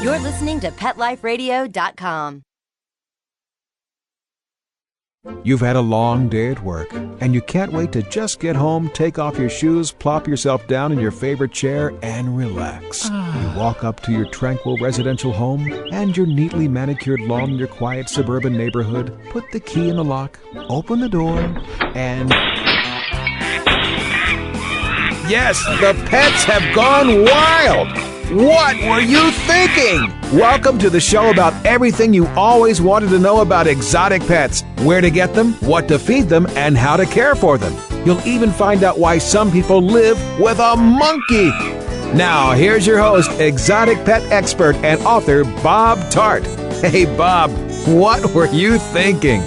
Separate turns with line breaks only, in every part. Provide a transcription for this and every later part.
You're listening to PetLifeRadio.com.
You've had a long day at work, and you can't wait to just get home, take off your shoes, plop yourself down in your favorite chair, and relax. You walk up to your tranquil residential home and your neatly manicured lawn in your quiet suburban neighborhood, put the key in the lock, open the door, and... Yes, the pets have gone wild! What were you thinking? Welcome to the show about everything you always wanted to know about exotic pets, where to get them, what to feed them, and how to care for them. You'll even find out why some people live with a monkey. Now, here's your host, exotic pet expert and author Bob Tart. Hey, Bob, what were you thinking?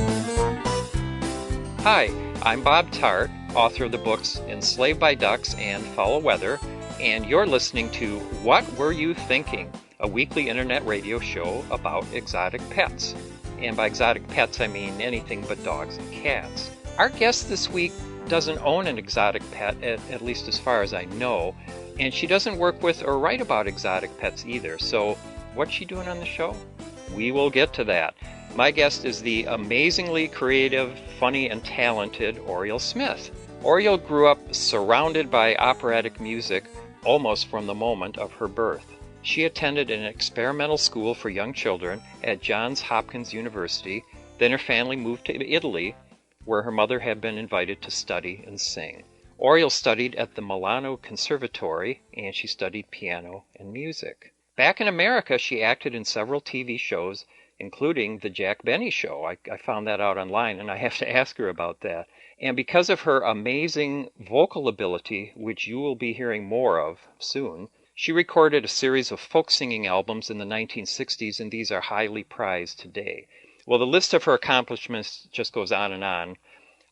Hi, I'm Bob Tart, author of the books Enslaved by Ducks and Foul Weather, and you're listening to What Were You Thinking?, a weekly internet radio show about exotic pets. And by exotic pets, I mean anything but dogs and cats. Our guest this week doesn't own an exotic pet, at least as far as I know, and she doesn't work with or write about exotic pets either. So what's she doing on the show? We will get to that. My guest is the amazingly creative, funny, and talented Orriel Smith. Oriole grew up surrounded by operatic music almost from the moment of her birth. She attended an experimental school for young children at Johns Hopkins University. Then her family moved to Italy, where her mother had been invited to study and sing. Oriole studied at the Milano Conservatory, and she studied piano and music. Back in America, she acted in several TV shows, including The Jack Benny Show. I found that out online, and I have to ask her about that. And because of her amazing vocal ability, which you will be hearing more of soon, she recorded a series of folk singing albums in the 1960s, and these are highly prized today. Well, the list of her accomplishments just goes on and on.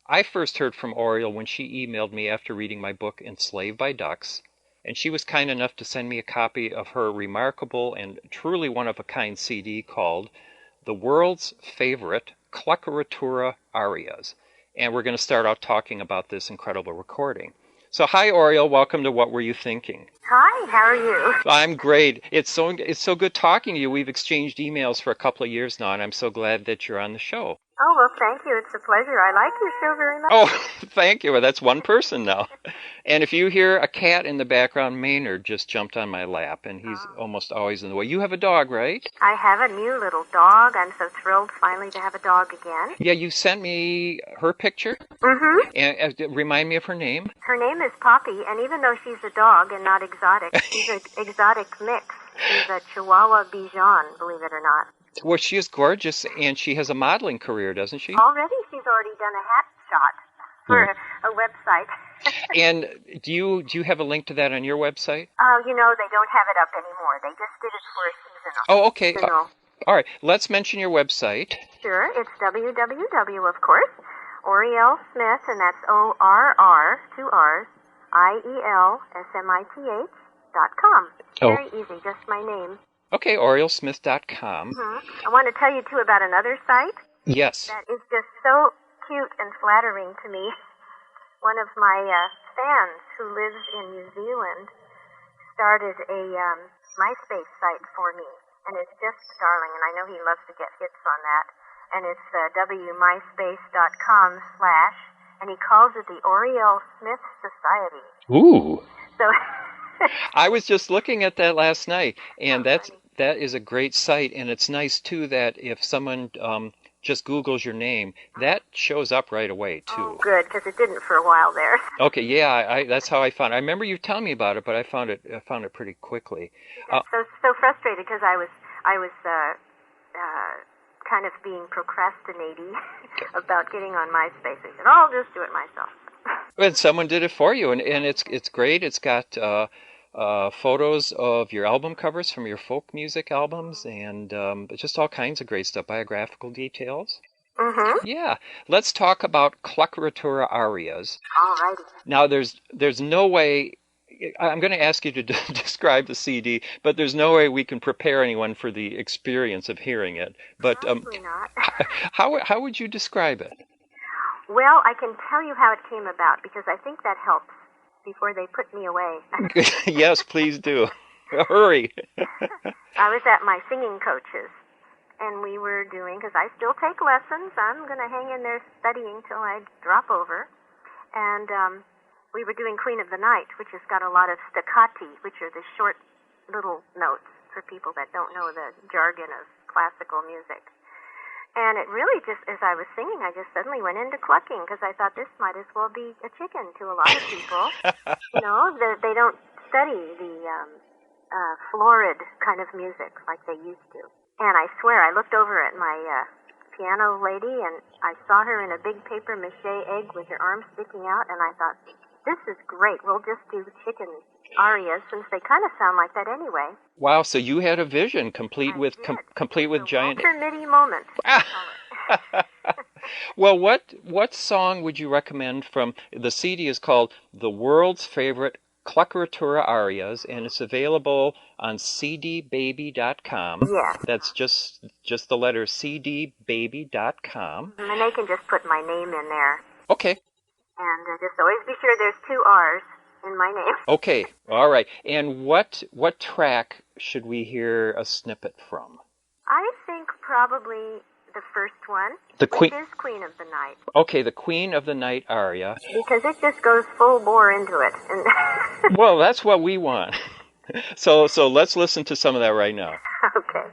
I first heard from Oriole when she emailed me after reading my book Enslaved by Ducks, and she was kind enough to send me a copy of her remarkable and truly one-of-a-kind CD called The World's Favorite Cluckoratura Arias. And we're going to start out talking about this incredible recording. So hi, Oriole. Welcome to What Were You Thinking?
Hi, how are you?
I'm great. It's so good talking to you. We've exchanged emails for a couple of years now, and I'm so glad that you're on the show.
Oh, well, thank you. It's a pleasure. I like your show very much.
Oh, thank you. Well, that's one person now. And if you hear a cat in the background, Maynard just jumped on my lap, and he's almost always in the way. You have a dog, right?
I have a new little dog. I'm so thrilled finally to have a dog again.
Yeah, you sent me her picture.
Mm-hmm.
And remind me of her name.
Her name is Poppy, and even though she's a dog and not exotic, she's an exotic mix. She's a Chihuahua Bichon, believe it or not.
Well, she is gorgeous, and she has a modeling career, doesn't she?
Already? She's already done a hat shot for a website.
And do you have a link to that on your website?
You know, they don't have it up anymore. They just did it for a seasonal.
Oh, okay.
Seasonal.
All right. Let's mention your website.
Sure. It's www, of course, Orriel Smith, and that's O-R-R, 2 R's, IELSMITH.com. Very easy, just my name.
Okay, OrielSmith.com.
I want to tell you, too, about another site.
Yes.
That is just so cute and flattering to me. One of my fans who lives in New Zealand started a MySpace site for me. And it's just darling, and I know he loves to get hits on that. And it's wmyspace.com/ and he calls it the Orriel Smith Society.
Ooh.
So
I was just looking at that last night, and that is a great site, and it's nice, too, that if someone just Googles your name, that shows up right away, too.
Oh, good, because it didn't for a while there.
Okay, yeah, that's how I found it. I remember you telling me about it, but I found it pretty quickly.
So frustrated because I was kind of being procrastinating about getting on MySpace. I said, I'll just do it myself.
And someone did it for you, and it's great. It's got photos of your album covers from your folk music albums, and just all kinds of great stuff, biographical details.
Mm-hmm.
Yeah. Let's talk about Cluckoratura Arias.
All righty.
Now, there's no way... I'm going to ask you to describe the CD, but there's no way we can prepare anyone for the experience of hearing it. But
probably not.
how would you describe it?
Well, I can tell you how it came about, because I think that helps before they put me away.
Yes, please do. Hurry.
I was at my singing coach's, and we were doing, because I still take lessons, I'm going to hang in there studying till I drop over. And we were doing Queen of the Night, which has got a lot of staccati, which are the short little notes for people that don't know the jargon of classical music. And it really just, as I was singing, I just suddenly went into clucking, because I thought this might as well be a chicken to a lot of people. They don't study the florid kind of music like they used to. And I swear, I looked over at my piano lady, and I saw her in a big paper mache egg with her arms sticking out, and I thought, this is great. We'll just do chicken arias, since they kind of sound like that anyway.
Wow, so you had a vision complete with giant...
Walter Mitty moment.
Well, what song would you recommend from... The CD is called The World's Favorite Cluckoratura Arias, and it's available on cdbaby.com.
Yes.
That's just the letter cdbaby.com.
And they can just put my name in there.
Okay.
And just always be sure there's 2 R's in my name.
Okay. All right. And what track should we hear a snippet from?
I think probably the first one, which is Queen of the Night.
Okay, the Queen of the Night aria.
Because it just goes full bore into it. And
well, that's what we want. So let's listen to some of that right now.
Okay.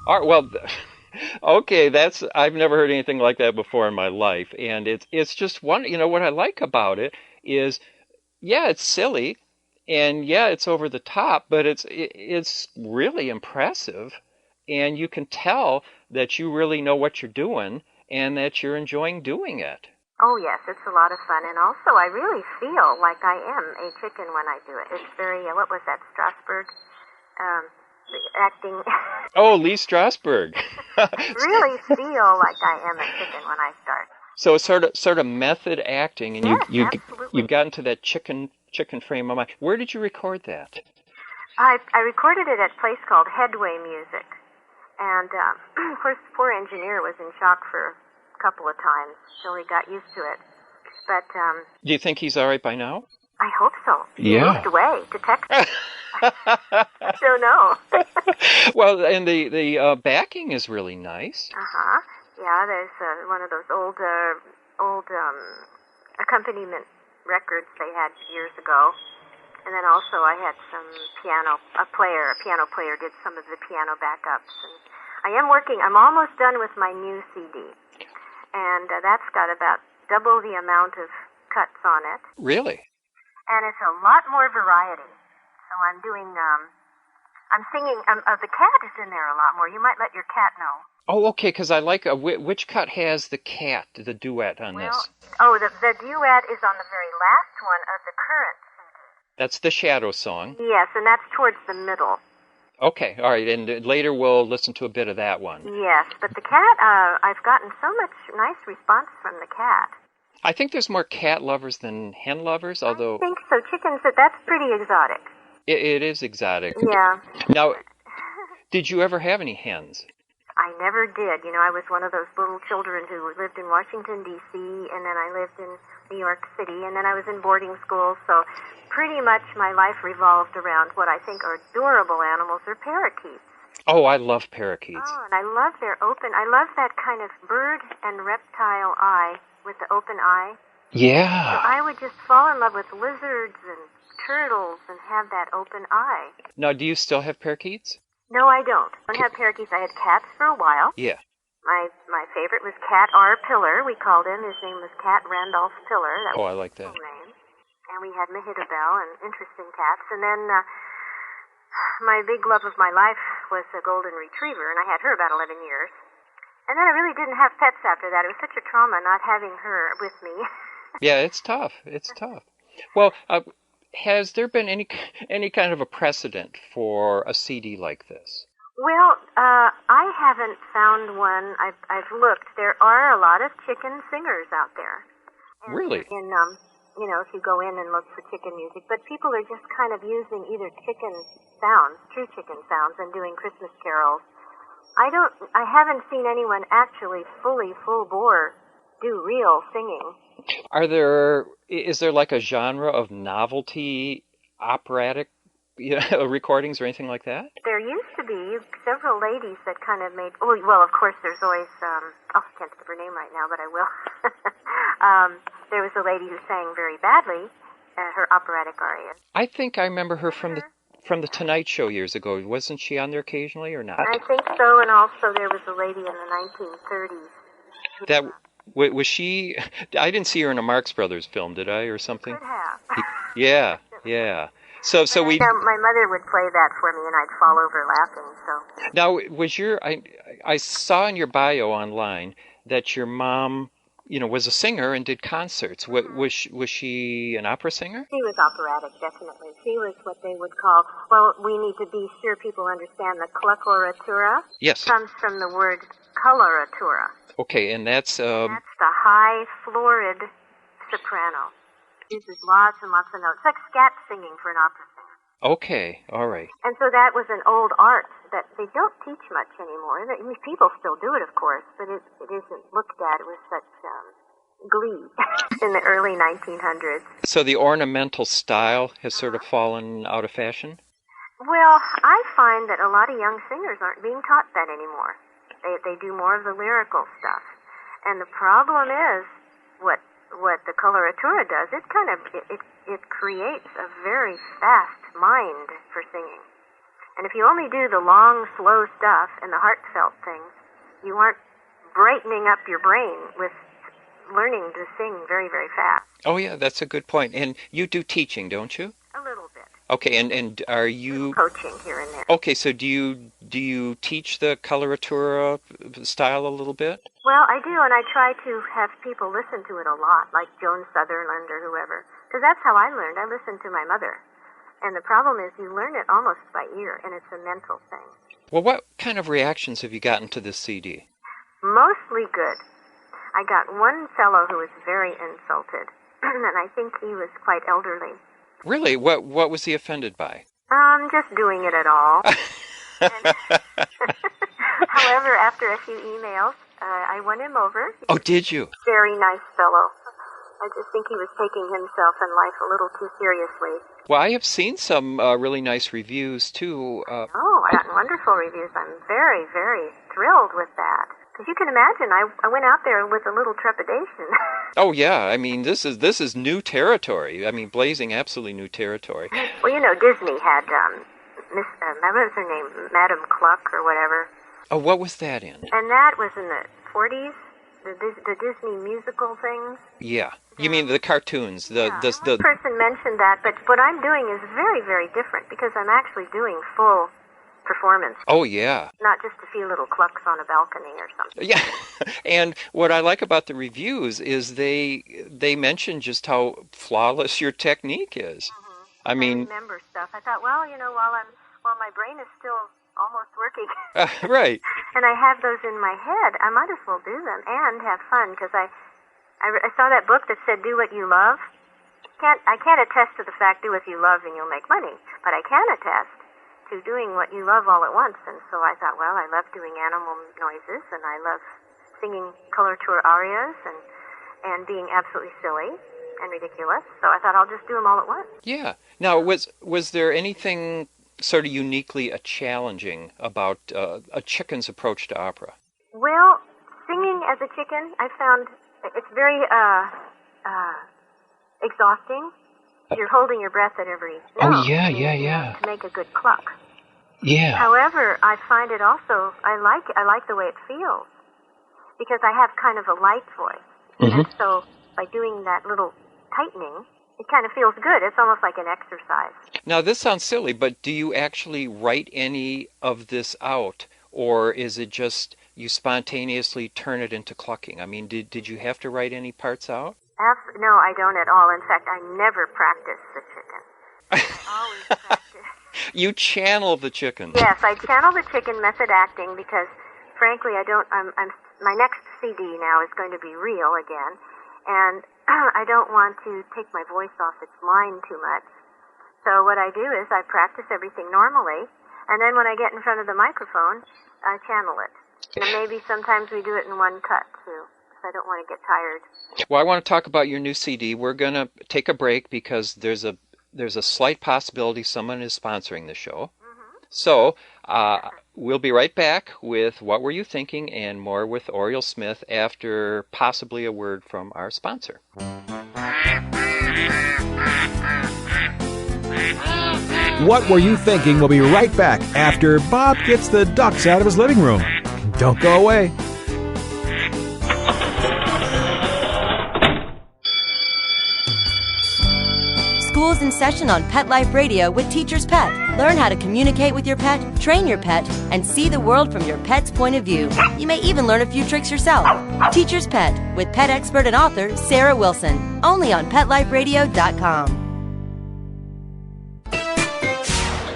All right, well, okay, I've never heard anything like that before in my life, and it's just one. What I like about it is, yeah, it's silly, and yeah, it's over the top, but it's really impressive, and you can tell that you really know what you're doing and that you're enjoying doing it.
Oh, yes, it's a lot of fun, and also I really feel like I am a chicken when I do it. It's very, what was that, Strasbourg? acting.
Oh, Lee Strasberg.
Really feel like I am a chicken when I start.
So it's sort of method acting, and
Yes,
you've
absolutely.
gotten to that chicken frame of mind. Where did you record that?
I recorded it at a place called Headway Music, and of course, the poor engineer was in shock for a couple of times till he got used to it. But
Do you think he's all right by now?
I hope so. He
Yeah.
moved away to Texas. I don't know.
Well, and the backing is really nice.
Yeah, there's one of those old accompaniment records they had years ago. And then also I had some piano player did some of the piano backups. And I'm almost done with my new CD. And that's got about double the amount of cuts on it.
Really?
And it's a lot more variety. So I'm doing, I'm singing, the cat is in there a lot more. You might let your cat know.
Oh, okay, because I like, which cut has the cat, the duet on this?
Oh, the duet is on the very last one of the current CD.
That's the Shadow song.
Yes, and that's towards the middle.
Okay, all right, and later we'll listen to a bit of that one.
Yes, but the cat, I've gotten so much nice response from the cat.
I think there's more cat lovers than hen lovers, although...
I think so. Chickens, that's pretty exotic.
It is exotic.
Yeah.
Now, did you ever have any hens?
I never did. You know, I was one of those little children who lived in Washington, D.C., and then I lived in New York City, and then I was in boarding school, so pretty much my life revolved around what I think are adorable animals, or parakeets.
Oh, I love parakeets.
Oh, and I love I love that kind of bird and reptile eye with the open eye.
Yeah.
So I would just fall in love with lizards and turtles and have that open eye.
Now, do you still have parakeets?
No, I don't. I don't have parakeets. I had cats for a while.
Yeah.
My favorite was Cat R. Pillar. We called him. His name was Cat Randolph Pillar. That was
I like that.
his name. And we had Mehitabel and interesting cats. And then my big love of my life was a golden retriever, and I had her about 11 years. And then I really didn't have pets after that. It was such a trauma not having her with me.
Yeah, it's tough. It's tough. Well, has there been any kind of a precedent for a CD like this?
Well, I haven't found one. I've looked. There are a lot of chicken singers out there. And
Really?
If you go in and look for chicken music, but people are just kind of using either chicken sounds, true chicken sounds, and doing Christmas carols. I haven't seen anyone actually full bore do real singing. Is there like a genre of novelty operatic recordings or anything like that? There used to be several ladies that kind of made, well, of course there's always, I can't think of her name right now, but I will. There was a lady who sang very badly, her operatic arias.
I think I remember her from the Tonight Show years ago. Wasn't she on there occasionally or not?
I think so, and also there was a lady in the 1930s.
That was she? I didn't see her in a Marx Brothers film, did I, or something?
Could have.
Yeah. So we.
My mother would play that for me, and I'd fall over laughing. So.
Now, I saw in your bio online that your mom, was a singer and did concerts. Was she an opera singer?
She was operatic, definitely. She was what they would call, we need to be sure people understand the Cluckoratura.
Yes.
Comes from the word coloratura.
Okay, and that's...
That's the high, florid soprano. Uses lots and lots of notes. It's like scat singing for an opera singer.
Okay, all right.
And so that was an old art that they don't teach much anymore. People still do it, of course, but it isn't looked at with such glee in the early 1900s.
So the ornamental style has sort of fallen out of fashion?
Well, I find that a lot of young singers aren't being taught that anymore. They do more of the lyrical stuff. And the problem is what the coloratura does, it creates a very fast mind for singing. And if you only do the long, slow stuff and the heartfelt things, you aren't brightening up your brain with learning to sing very, very fast.
Oh, yeah, that's a good point. And you do teaching, don't you?
A little bit.
Okay, and are you...
Coaching here and there.
Okay, so do you teach the coloratura style a little bit?
Well, I do, and I try to have people listen to it a lot, like Joan Sutherland or whoever, because that's how I learned. I listened to my mother. And the problem is you learn it almost by ear, and it's a mental thing.
Well, what kind of reactions have you gotten to this CD?
Mostly good. I got one fellow who was very insulted, and I think he was quite elderly.
Really? What was he offended by?
Just doing it at all. However, after a few emails, I won him over.
Oh, did you?
Very nice fellow. I just think he was taking himself and life a little too seriously.
Well, I have seen some really nice reviews, too.
I got wonderful reviews. I'm very, very thrilled with that. Because you can imagine, I went out there with a little trepidation.
Oh, yeah. I mean, this is new territory. I mean, blazing absolutely new territory.
Well, you know, Disney had, what was her name? Madam Cluck or whatever.
Oh, what was that in?
And that was in the 40s, the Disney musical things.
Yeah. You mean the cartoons?
One person mentioned that, but what I'm doing is very, very different because I'm actually doing full performance.
Oh, yeah.
Not just a few little clucks on a balcony or something.
Yeah. And what I like about the reviews is they mention just how flawless your technique is.
Mm-hmm.
I mean,
remember stuff. I thought, well, you know, while my brain is still almost working.
Right.
And I have those in my head, I might as well do them and have fun because I saw that book that said, do what you love. I can't attest to the fact, do what you love and you'll make money, but I can attest to doing what you love all at once. And so I thought, well, I love doing animal noises and I love singing Cluckoratura arias and being absolutely silly and ridiculous. So I thought I'll just do them all at once.
Yeah. Now, was there anything sort of uniquely challenging about a chicken's approach to opera?
Well, singing as a chicken, I found it's very exhausting. You're holding your breath at every note.
Oh, yeah.
To make a good cluck.
Yeah.
However, I find it also, I like the way it feels because I have kind of a light voice. Mm-hmm. And so by doing that little tightening, it kind of feels good. It's almost like an exercise. Now,
this sounds silly, but do you actually write any of this out, or is it just you spontaneously turn it into clucking? I mean, did you have to write any parts out?
No, I don't at all. In fact, I never practice the chicken. I always practice.
You channel the chicken.
Yes, I channel the chicken method acting because, frankly, my next CD now is going to be real again, and I don't want to take my voice off its line too much. So what I do is I practice everything normally, and then when I get in front of the microphone, I channel it. And maybe sometimes we do it in one cut, too, because I don't want to get tired.
Well, I want to talk about your new CD. We're going to take a break because there's a slight possibility someone is sponsoring the show. Mm-hmm. So we'll be right back with What Were You Thinking and more with Orriel Smith after possibly a word from our sponsor.
What Were You Thinking? We'll be right back after Bob gets the ducks out of his living room. Don't go away.
School's in session on Pet Life Radio with Teacher's Pet. Learn how to communicate with your pet, train your pet, and see the world from your pet's point of view. You may even learn a few tricks yourself. Teacher's Pet with pet expert and author Sarah Wilson. Only on PetLifeRadio.com.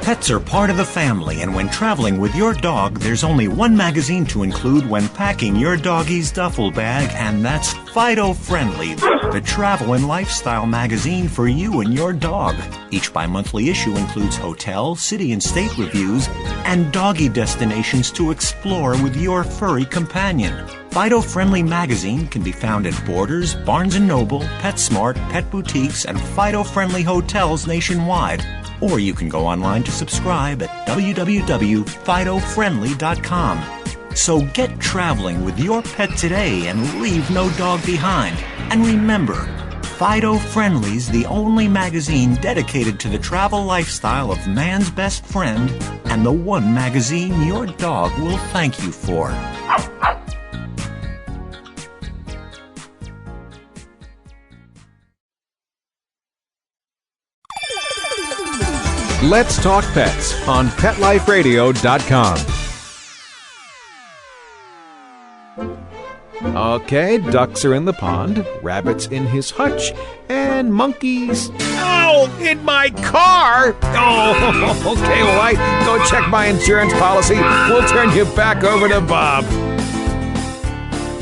Pets are part of the family, and when traveling with your dog, there's only one magazine to include when packing your doggie's duffel bag, and that's Fido Friendly, the travel and lifestyle magazine for you and your dog. Each bi-monthly issue includes hotel, city and state reviews, and doggy destinations to explore with your furry companion. Fido Friendly magazine can be found at Borders, Barnes & Noble, PetSmart, Pet Boutiques, and Fido Friendly hotels nationwide. Or you can go online to subscribe at www.fidofriendly.com. So get traveling with your pet today and leave no dog behind. And remember, Fido Friendly's the only magazine dedicated to the travel lifestyle of man's best friend, and the one magazine your dog will thank you for.
Let's Talk Pets on PetLifeRadio.com. Okay, ducks are in the pond, rabbits in his hutch, and monkeys... Oh, in my car! Oh, okay, well, I go check my insurance policy. We'll turn you back over to Bob.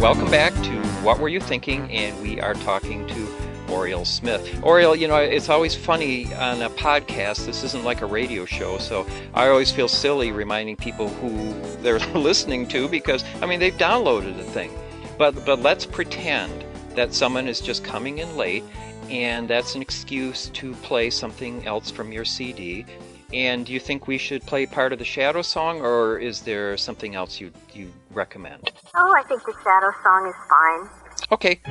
Welcome back to What Were You Thinking? And we are talking to Orriel Smith. Orriel, you know, it's always funny on a podcast. This isn't like a radio show, so I always feel silly reminding people who they're listening to because, I mean, they've downloaded the thing. But let's pretend that someone is just coming in late, and that's an excuse to play something else from your CD. And do you think we should play part of the Shadow song, or is there something else you recommend?
Oh, I think the Shadow song is fine.
Okay.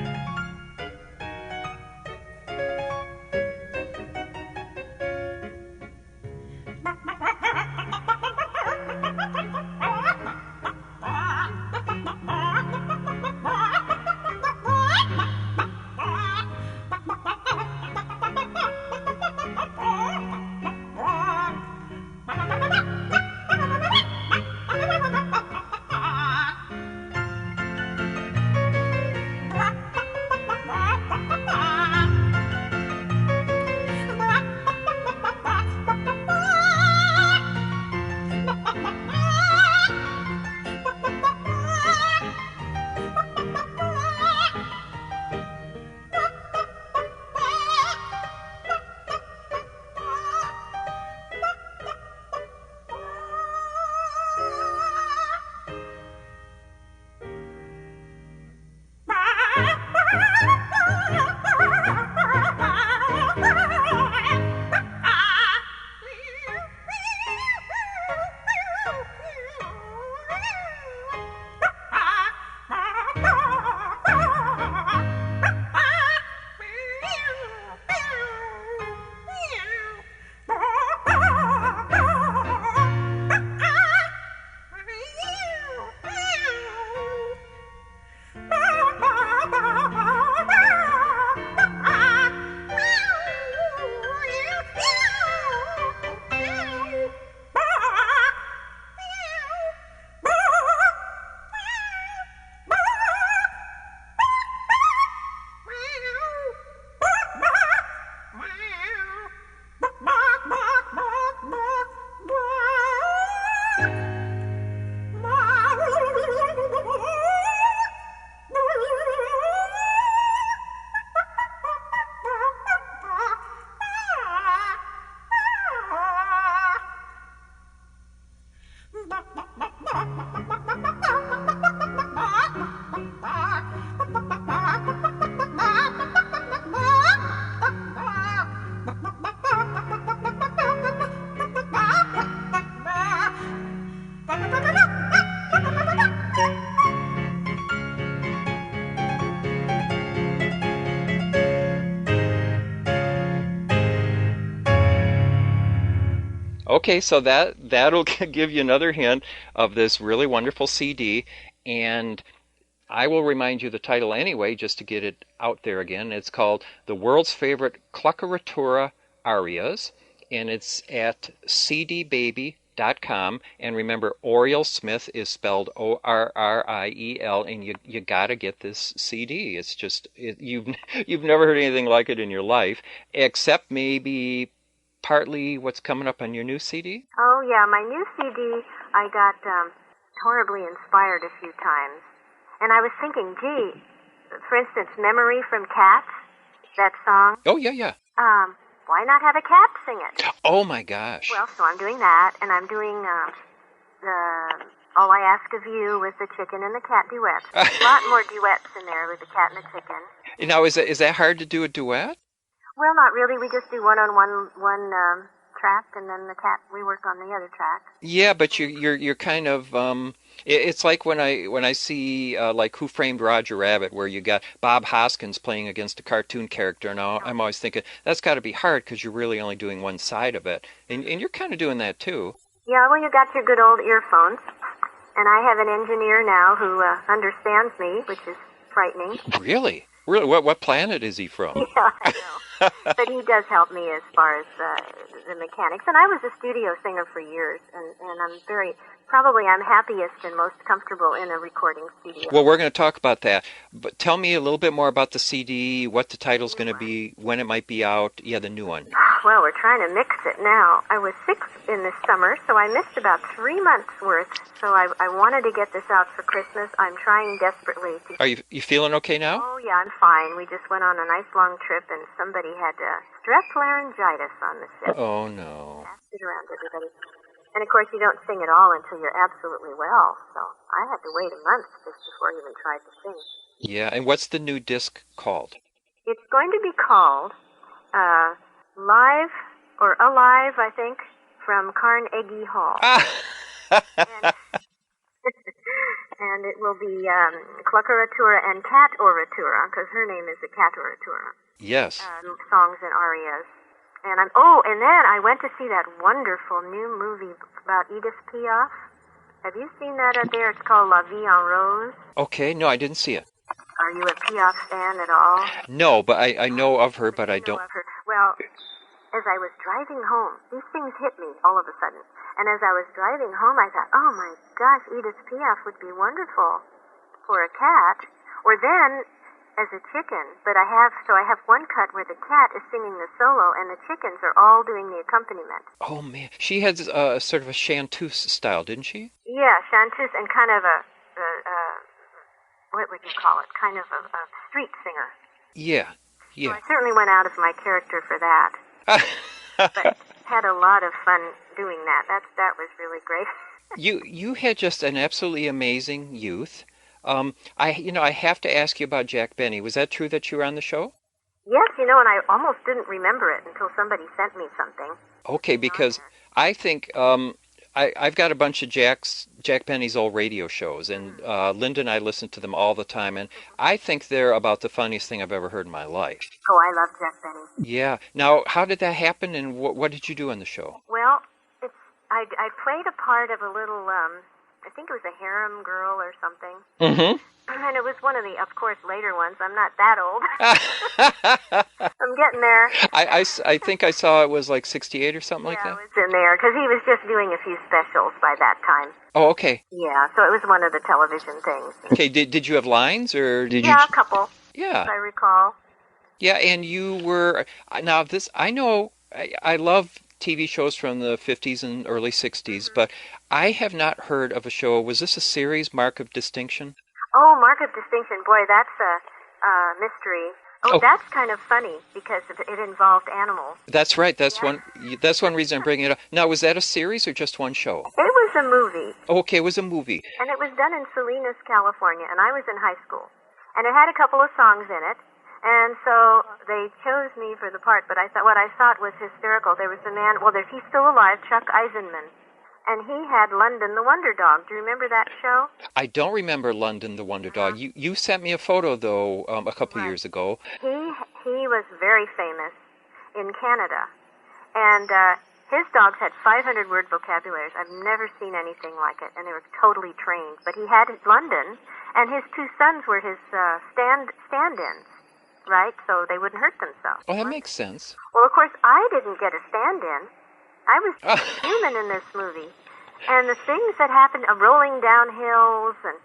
Okay, so that'll give you another hint of this really wonderful CD, and I will remind you the title anyway, just to get it out there again. It's called The World's Favorite Cluckoratura Arias, and it's at cdbaby.com. And remember, Orriel Smith is spelled Orriel, and you gotta get this CD. It's just you've never heard anything like it in your life, except maybe partly what's coming up on your new CD?
Oh, yeah, my new CD, I got horribly inspired a few times. And I was thinking, gee, for instance, Memory from Cats, that song.
Oh, yeah.
Why not have a cat sing it?
Oh, my gosh.
Well, so I'm doing that, and I'm doing the All I Ask of You with the chicken and the cat duet. A lot more duets in there with the cat and the chicken.
Now, is that hard to do a duet?
Well, not really. We just do one track, and then the cat, we work on the other track.
Yeah, but you're kind of it's like when I see like Who Framed Roger Rabbit, where you got Bob Hoskins playing against a cartoon character. Now I'm always thinking that's got to be hard because you're really only doing one side of it, and you're kind of doing that too. Yeah,
well, you got your good old earphones, and I have an engineer now who understands me, which is frightening.
Really? Really? What planet is he from?
Yeah, I know. But he does help me as far as the mechanics. And I was a studio singer for years, and I'm very Probably I'm happiest and most comfortable in a recording studio.
Well, we're going to talk about that. But tell me a little bit more about the CD, what the title's going to be, when it might be out. Yeah, the new one.
Well, we're trying to mix it now. I was sick in this summer, so I missed about 3 months' worth. So I wanted to get this out for Christmas. I'm trying desperately to...
Are you feeling okay now?
Oh, yeah, I'm fine. We just went on a nice long trip, and somebody had strep laryngitis on the ship.
Oh, no.
Passed it around to everybody. And, of course, you don't sing at all until you're absolutely well. So I had to wait a month just before I even tried to sing.
Yeah, and what's the new disc called?
It's going to be called Live, or Alive, I think, from Carnegie Hall. And it will be Cluckoratura and Cat-oratura, because her name is the Cat-oratura.
Yes.
Songs and arias. And and then I went to see that wonderful new movie about Edith Piaf. Have you seen that out there? It's called La Vie en Rose.
Okay, no, I didn't see it.
Are you a Piaf fan at all?
No, but I know of her, but I don't.
Well, as I was driving home, these things hit me all of a sudden. And as I was driving home, I thought, oh my gosh, Edith Piaf would be wonderful for a cat. Or then, as a chicken. But I have one cut where the cat is singing the solo and the chickens are all doing the accompaniment.
Oh, man. She had sort of a chanteuse style, didn't she?
Yeah, chanteuse and kind of a what would you call it? Kind of a street singer.
Yeah.
So I certainly went out of my character for that. But had a lot of fun doing that. That was really great.
You had just an absolutely amazing youth. I have to ask you about Jack Benny. Was that true that you were on the show?
Yes, and I almost didn't remember it until somebody sent me something.
Okay, because I think I've got a bunch of Jack Benny's old radio shows, and Linda and I listen to them all the time, and I think they're about the funniest thing I've ever heard in my life.
Oh, I love Jack Benny.
Yeah. Now, how did that happen, and what did you do on the show?
Well, I played a part of a little, I think it was a harem girl or something. Mm-hmm. And it was one of the, of course, later ones. I'm not that old. I'm getting there.
I think I saw it was like 68 or something like that.
Yeah, it was in there, because he was just doing a few specials by that time.
Oh, okay.
Yeah, so it was one of the television things.
Okay, did you have lines, or did you...
Yeah, a couple.
Yeah.
If I recall.
Yeah, and you were... Now, this, I know, I love TV shows from the 50s and early 60s, but I have not heard of a show. Was this a series, Mark of Distinction?
Oh, Mark of Distinction. Boy, that's a mystery. Oh, that's kind of funny because it involved animals.
That's right. That's one reason I'm bringing it up. Now, was that a series or just one show?
It was a movie.
Okay, it was a movie.
And it was done in Salinas, California, and I was in high school. And it had a couple of songs in it. And so they chose me for the part, but what I thought was hysterical. There was a man, he's still alive, Chuck Eisenman. And he had London the Wonder Dog. Do you remember that show? I
don't remember London the Wonder Dog. You sent me a photo, though, a couple years ago.
He was very famous in Canada. And his dogs had 500-word vocabularies. I've never seen anything like it. And they were totally trained. But he had London, and his two sons were his stand-ins, right? So they wouldn't hurt themselves.
Oh, that makes sense.
Well, of course, I didn't get a stand-in. I was human in this movie. And the things that happened, rolling down hills, and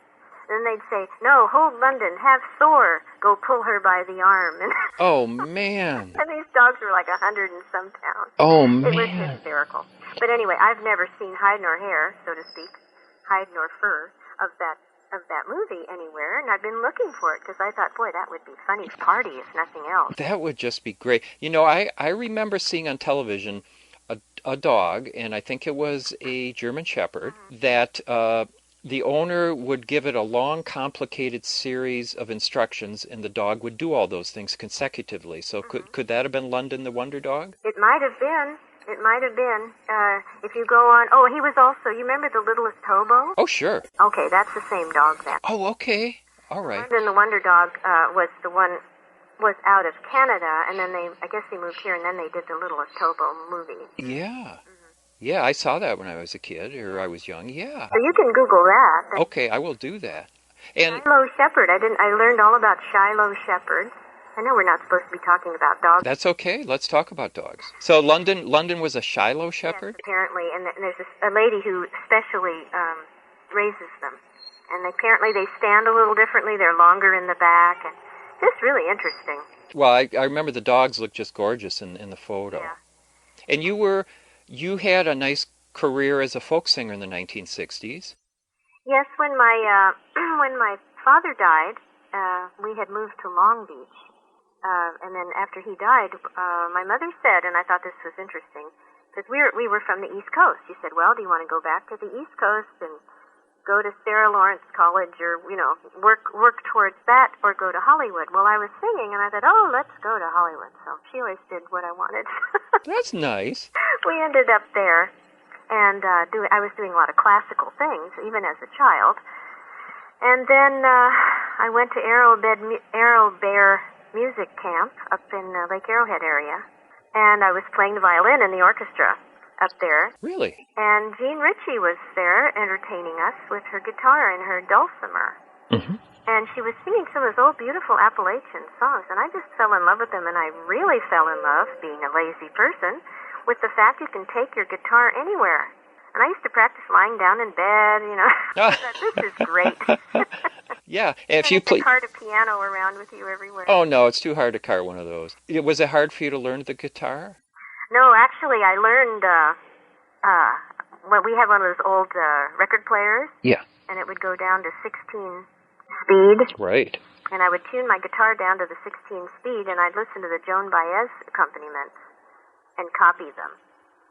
then they'd say, no, hold London, have Thor go pull her by the arm. And
oh, man.
And these dogs were like 100 and some pounds.
Oh, man.
It was hysterical. But anyway, I've never seen hide nor hair, so to speak, hide nor fur, of that movie anywhere, and I've been looking for it because I thought, boy, that would be funny party if nothing else.
That would just be great. I remember seeing on television a dog, and I think it was a German Shepherd, that the owner would give it a long, complicated series of instructions, and the dog would do all those things consecutively. So could that have been London the Wonder Dog?
It might have been. It might have been. If you go on... Oh, he was also... You remember The Littlest Hobo?
Oh, sure.
Okay, that's the same dog then.
Oh, okay. All right.
London the Wonder Dog was out of Canada, and then I guess they moved here, and then they did The Littlest Hobo movie.
Yeah. Yeah, I saw that when I was a kid, or I was young, yeah.
So you can Google that.
Okay, I will do that. And
Shiloh Shepherd. I learned all about Shiloh Shepherd. I know we're not supposed to be talking about dogs.
That's okay. Let's talk about dogs. So London was a Shiloh Shepherd?
Yes, apparently, and there's a lady who specially raises them. And apparently they stand a little differently. They're longer in the back, and just really interesting.
Well, I remember the dogs looked just gorgeous in the photo.
Yeah.
And you had a nice career as a folk singer in the 1960s.
Yes, when my when my father died, we had moved to Long Beach, and then after he died, my mother said, and I thought this was interesting, because we were from the East Coast. She said, "Well, do you want to go back to the East Coast and go to Sarah Lawrence College, or work towards that, or go to Hollywood?" Well, I was singing, and I thought, "Oh, let's go to Hollywood." So she always did what I wanted.
That's nice.
We ended up there, and I was doing a lot of classical things, even as a child. And then I went to Arrow Bear Music Camp up in Lake Arrowhead area, and I was playing the violin in the orchestra up there.
Really?
And Jean Ritchie was there entertaining us with her guitar and her dulcimer.
Mm-hmm.
And she was singing some of those old, beautiful Appalachian songs, and I just fell in love with them, and I really fell in love, being a lazy person, with the fact you can take your guitar anywhere. And I used to practice lying down in bed, I thought, this is great.
Yeah, if you
play... cart a piano around with you everywhere.
Oh, no, it's too hard to cart one of those. Was it hard for you to learn the guitar?
No, actually, I learned, we had one of those old record players.
Yeah.
And it would go down to 16 speed.
Right.
And I would tune my guitar down to the 16 speed, and I'd listen to the Joan Baez accompaniments and copy them.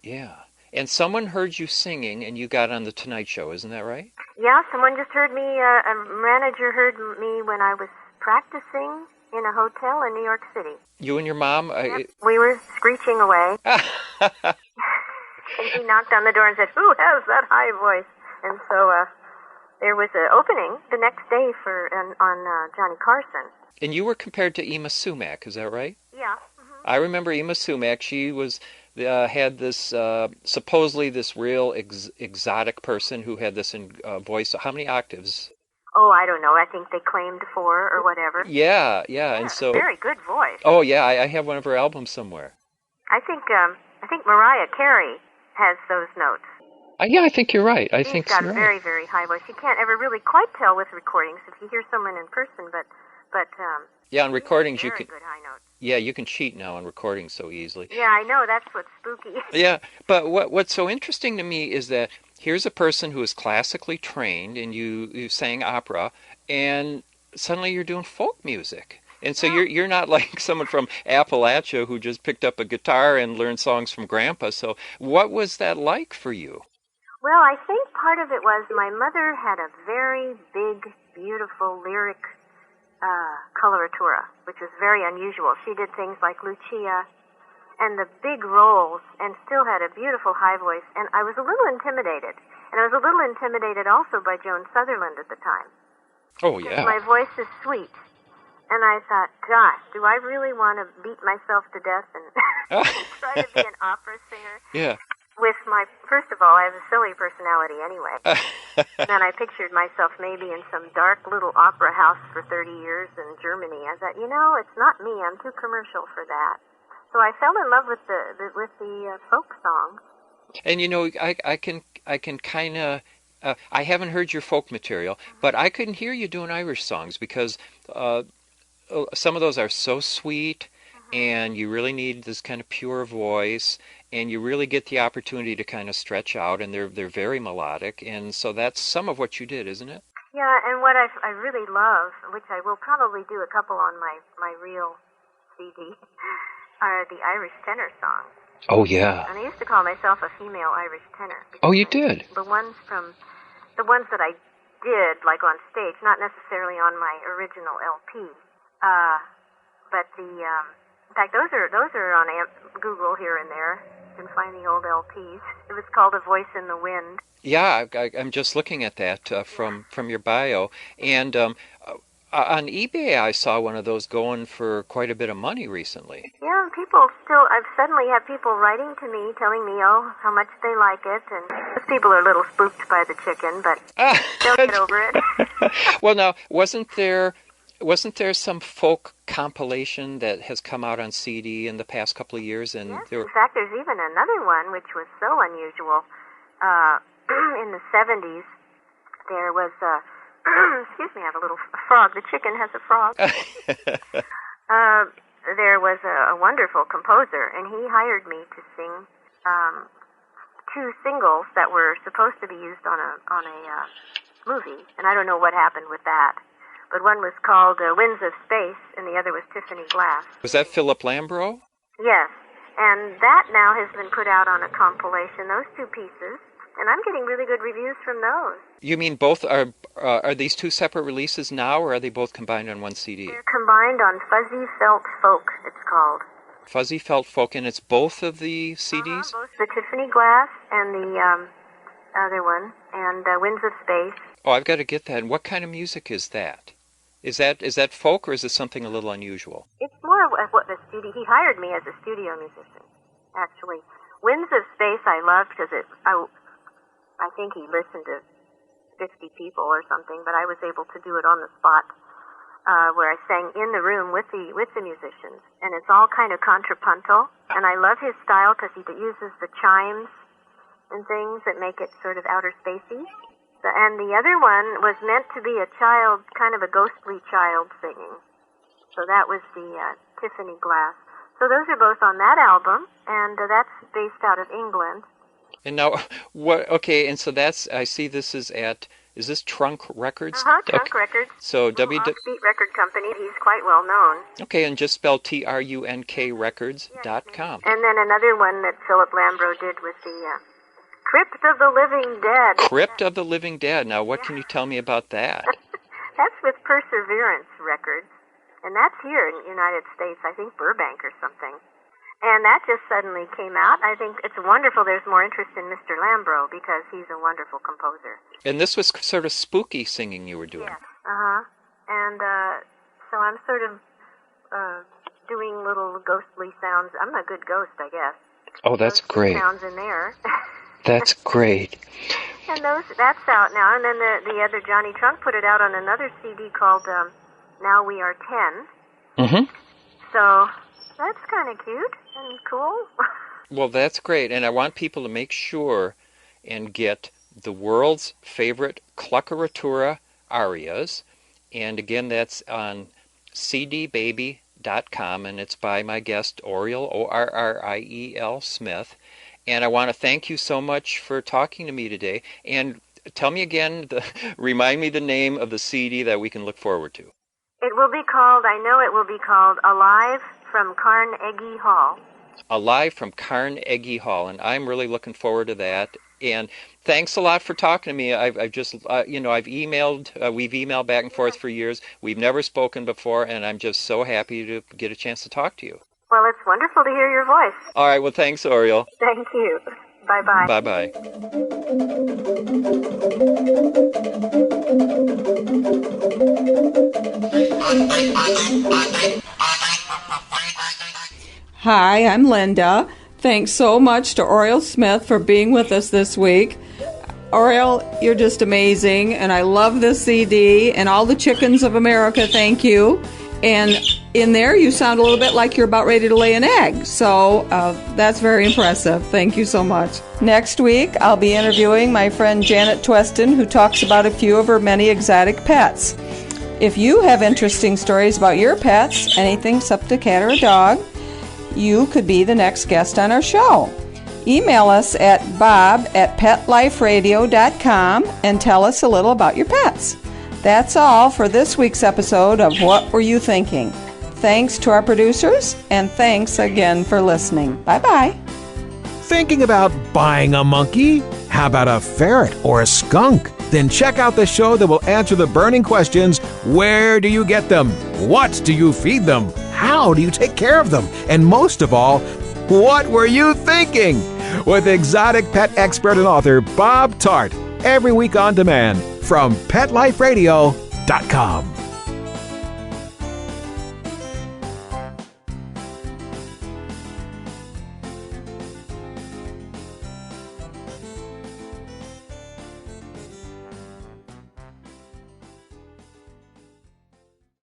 Yeah. And someone heard you singing, and you got on The Tonight Show, isn't that right?
Yeah, someone just heard me, a manager heard me when I was practicing in a hotel in New York City.
You and your mom?
Yep. We were screeching away. And he knocked on the door and said, "Who has that high voice?" And so there was an opening the next day on Johnny Carson.
And you were compared to Ema Sumac, is that right?
Yeah. Mm-hmm.
I remember Ema Sumac. She was had this supposedly this real exotic person who had this voice. How many octaves?
Oh, I don't know. I think they claimed 4 or whatever.
Yeah, and so
very good voice.
Oh yeah, I have one of her albums somewhere.
I think Mariah Carey has those notes.
Yeah, I think you're right.
She's got a very, very high voice. You can't ever really quite tell with recordings if you hear someone in person, but
yeah, on recordings you can.
Very good high notes.
Yeah, you can cheat now on recordings so easily.
Yeah, I know. That's what's spooky.
Yeah, but what's so interesting to me is that here's a person who is classically trained, and you sang opera, and suddenly you're doing folk music. And so you're not like someone from Appalachia who just picked up a guitar and learned songs from Grandpa. So what was that like for you?
Well, I think part of it was my mother had a very big, beautiful lyric coloratura, which was very unusual. She did things like Lucia and the big roles and still had a beautiful high voice. And I was a little intimidated. And I was a little intimidated also by Joan Sutherland at the time.
Oh, yeah.
My voice is sweet. And I thought, gosh, do I really want to beat myself to death and try to be an opera singer?
Yeah.
With first of all, I have a silly personality anyway. And then I pictured myself maybe in some dark little opera house for 30 years in Germany. I thought, it's not me. I'm too commercial for that. So I fell in love with the folk songs. And
I can kind of. I haven't heard your folk material, but I couldn't hear you doing Irish songs because some of those are so sweet, and you really need this kind of pure voice, and you really get the opportunity to kind of stretch out, and they're very melodic, and so that's some of what you did, isn't it?
Yeah, and what I really love, which I will probably do a couple on my real CD, are the Irish tenor songs.
Oh, yeah.
And I used to call myself a female Irish tenor.
Oh, you did?
The ones that I did, like on stage, not necessarily on my original LP. But in fact, those are on Google here and there. You can find the old LPs. It was called A Voice in the Wind.
Yeah, I'm just looking at that from your bio. And on eBay, I saw one of those going for quite a bit of money recently.
Yeah, I've suddenly had people writing to me, telling me, how much they like it. And those people are a little spooked by the chicken, but they'll get over it.
Well, now, wasn't there wasn't there some folk compilation that has come out on CD in the past couple of years? And
yes, in fact, there's even another one which was so unusual. In the 70s, there was excuse me, I have a little frog. The chicken has a frog. There was a wonderful composer, and he hired me to sing two singles that were supposed to be used on a movie, and I don't know what happened with that. But one was called Winds of Space, and the other was Tiffany Glass.
Was that Philip Lambro?
Yes, and that now has been put out on a compilation, those two pieces, and I'm getting really good reviews from those.
You mean both are these two separate releases now, or are they both combined on one CD?
They're combined on Fuzzy Felt Folk, it's called.
Fuzzy Felt Folk, and it's both of the CDs?
Both the Tiffany Glass and the other one, and Winds of Space.
Oh, I've got to get that. And what kind of music is that? Is that folk, or is it something a little unusual?
It's more of what the studio... He hired me as a studio musician, actually. Winds of Space I loved because I think he listened to 50 people or something, but I was able to do it on the spot, where I sang in the room with the musicians, and it's all kind of contrapuntal, and I love his style because he uses the chimes and things that make it sort of outer spacey. And the other one was meant to be a child, kind of a ghostly child singing. So that was the Tiffany Glass. So those are both on that album, and that's based out of England.
And now, what? Okay, and so that's, I see this is this Trunk Records?
Trunk Records.
So
Offbeat Record Company, he's quite well known.
Okay, and just spell TRUNKrecords.com.
And then another one that Philip Lambro did with the Crypt of the Living Dead.
Crypt of the Living Dead. Now, what can you tell me about that?
That's with Perseverance Records, and that's here in the United States, I think Burbank or something. And that just suddenly came out. I think it's wonderful there's more interest in Mr. Lambro because he's a wonderful composer.
And this was sort of spooky singing you were doing.
Yes, And so I'm sort of doing little ghostly sounds. I'm a good ghost, I guess.
Oh, that's great.
Sounds in there.
That's great.
And that's out now. And then the other Johnny Trunk put it out on another CD called Now We Are 10.
Mm-hmm.
So that's kind of cute and cool.
Well, that's great. And I want people to make sure and get the world's favorite Cluckoratura arias. And again, that's on cdbaby.com, and it's by my guest, Orriel, Orriel Smith. And I want to thank you so much for talking to me today. And tell me again, remind me the name of the CD that we can look forward to.
It will be called Alive from Carnegie Hall.
Alive from Carnegie Hall, and I'm really looking forward to that. And thanks a lot for talking to me. I've just, I've emailed, we've emailed back and forth for years. We've never spoken before, and I'm just so happy to get a chance to talk to you.
Well, it's wonderful to hear your voice.
All right, well, thanks, Oriole.
Thank you. Bye-bye.
Bye-bye.
Hi, I'm Linda. Thanks so much to Orriel Smith for being with us this week. Oriole, you're just amazing, and I love this CD, and all the chickens of America, thank you. And in there, you sound a little bit like you're about ready to lay an egg, so that's very impressive. Thank you so much. Next week, I'll be interviewing my friend Janet Tweston, who talks about a few of her many exotic pets. If you have interesting stories about your pets, anything except a cat or a dog, you could be the next guest on our show. Email us at bob@petliferadio.com and tell us a little about your pets. That's all for this week's episode of What Were You Thinking? Thanks to our producers, and thanks again for listening. Bye-bye.
Thinking about buying a monkey? How about a ferret or a skunk? Then check out the show that will answer the burning questions: where do you get them? What do you feed them? How do you take care of them? And most of all, what were you thinking? With exotic pet expert and author Bob Tart, every week on demand from PetLifeRadio.com.